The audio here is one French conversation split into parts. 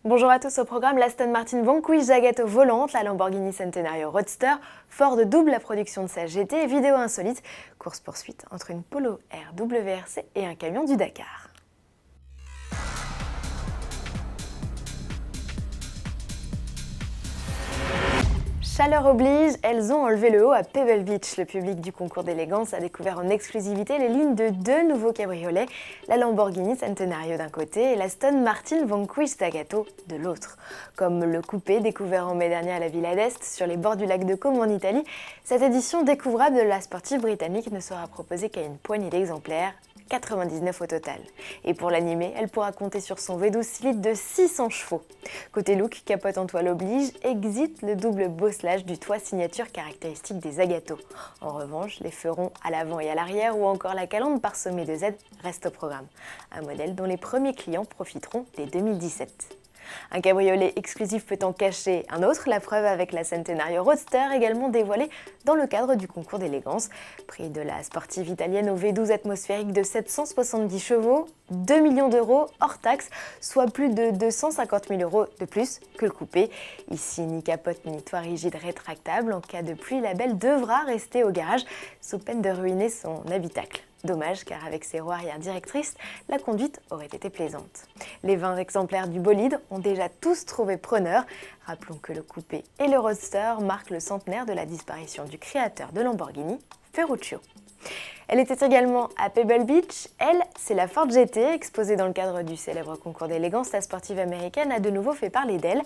Bonjour à tous, au programme l'Aston Martin Vanquish Zagato volante, la Lamborghini Centenario Roadster, Ford double la production de sa GT, vidéo insolite, course-poursuite entre une Polo Air WRC et un camion du Dakar. Chaleur oblige, elles ont enlevé le haut à Pebble Beach. Le public du concours d'élégance a découvert en exclusivité les lignes de deux nouveaux cabriolets, la Lamborghini Centenario d'un côté et l'Aston Martin Vanquish Zagato de l'autre. Comme le coupé découvert en mai dernier à la Villa d'Este, sur les bords du lac de Como en Italie, cette édition découvrable de la sportive britannique ne sera proposée qu'à une poignée d'exemplaires, 99 au total. Et pour l'animer, elle pourra compter sur son V12 6 litres de 600 chevaux. Côté look, capote en toile oblige, exit le double bosselage du toit signature caractéristique des Zagato. En revanche, les ferons à l'avant et à l'arrière ou encore la calandre parsemée de Z restent au programme. Un modèle dont les premiers clients profiteront dès 2017. Un cabriolet exclusif peut en cacher un autre, la preuve avec la Centenario Roadster, également dévoilée dans le cadre du concours d'élégance. Prix de la sportive italienne au V12 atmosphérique de 770 chevaux, 2 millions d'euros hors taxe, soit plus de 250 000 euros de plus que le coupé. Ici, ni capote ni toit rigide rétractable, en cas de pluie, la belle devra rester au garage, sous peine de ruiner son habitacle. Dommage, car avec ses roues arrière directrices, la conduite aurait été plaisante. Les 20 exemplaires du bolide ont déjà tous trouvé preneur. Rappelons que le coupé et le roadster marquent le centenaire de la disparition du créateur de Lamborghini, Ferruccio. Elle était également à Pebble Beach. Elle, c'est la Ford GT, exposée dans le cadre du célèbre concours d'élégance. La sportive américaine a de nouveau fait parler d'elle.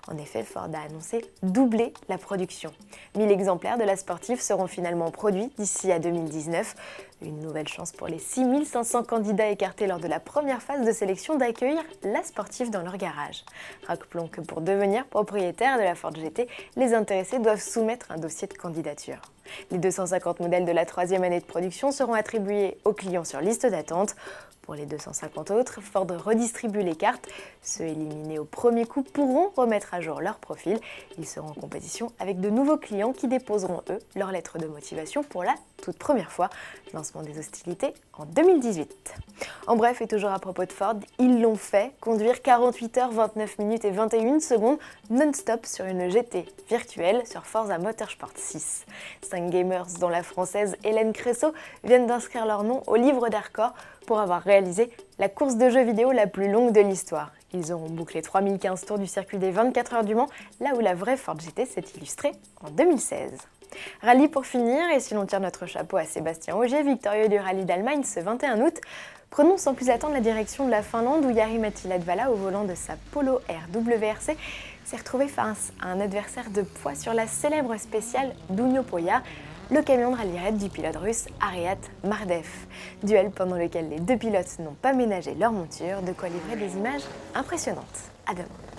En effet, Ford a annoncé doubler la production. 1000 exemplaires de la sportive seront finalement produits d'ici à 2019. Une nouvelle chance pour les 6500 candidats écartés lors de la première phase de sélection d'accueillir la sportive dans leur garage. Rappelons que pour devenir propriétaire de la Ford GT, les intéressés doivent soumettre un dossier de candidature. Les 250 modèles de la troisième année de production seront attribués aux clients sur liste d'attente. Pour les 250 autres, Ford redistribue les cartes. Ceux éliminés au premier coup pourront remettre à jour leur profil. Ils seront en compétition avec de nouveaux clients qui déposeront, eux, leur lettre de motivation pour la toute première fois. Lancement des hostilités en 2018. En bref, et toujours à propos de Ford, ils l'ont fait, conduire 48 heures, 29 minutes et 21 secondes non-stop sur une GT virtuelle sur Forza Motorsport 6. 5 gamers, dont la française Hélène Cressot, viennent d'inscrire leur nom au livre des records pour avoir réalisé la course de jeux vidéo la plus longue de l'histoire. Ils auront bouclé 3015 tours du circuit des 24 heures du Mans, là où la vraie Ford GT s'est illustrée en 2016. Rallye pour finir, et si l'on tire notre chapeau à Sébastien Ogier, victorieux du rallye d'Allemagne ce 21 août, prenons sans plus attendre la direction de la Finlande où Jari-Matti Latvala, au volant de sa Polo Air WRC, s'est retrouvé face à un adversaire de poids sur la célèbre spéciale d'Unio Poya, le camion de rallye raid du pilote russe Ariat Mardev. Duel pendant lequel les deux pilotes n'ont pas ménagé leur monture, de quoi livrer des images impressionnantes. À demain.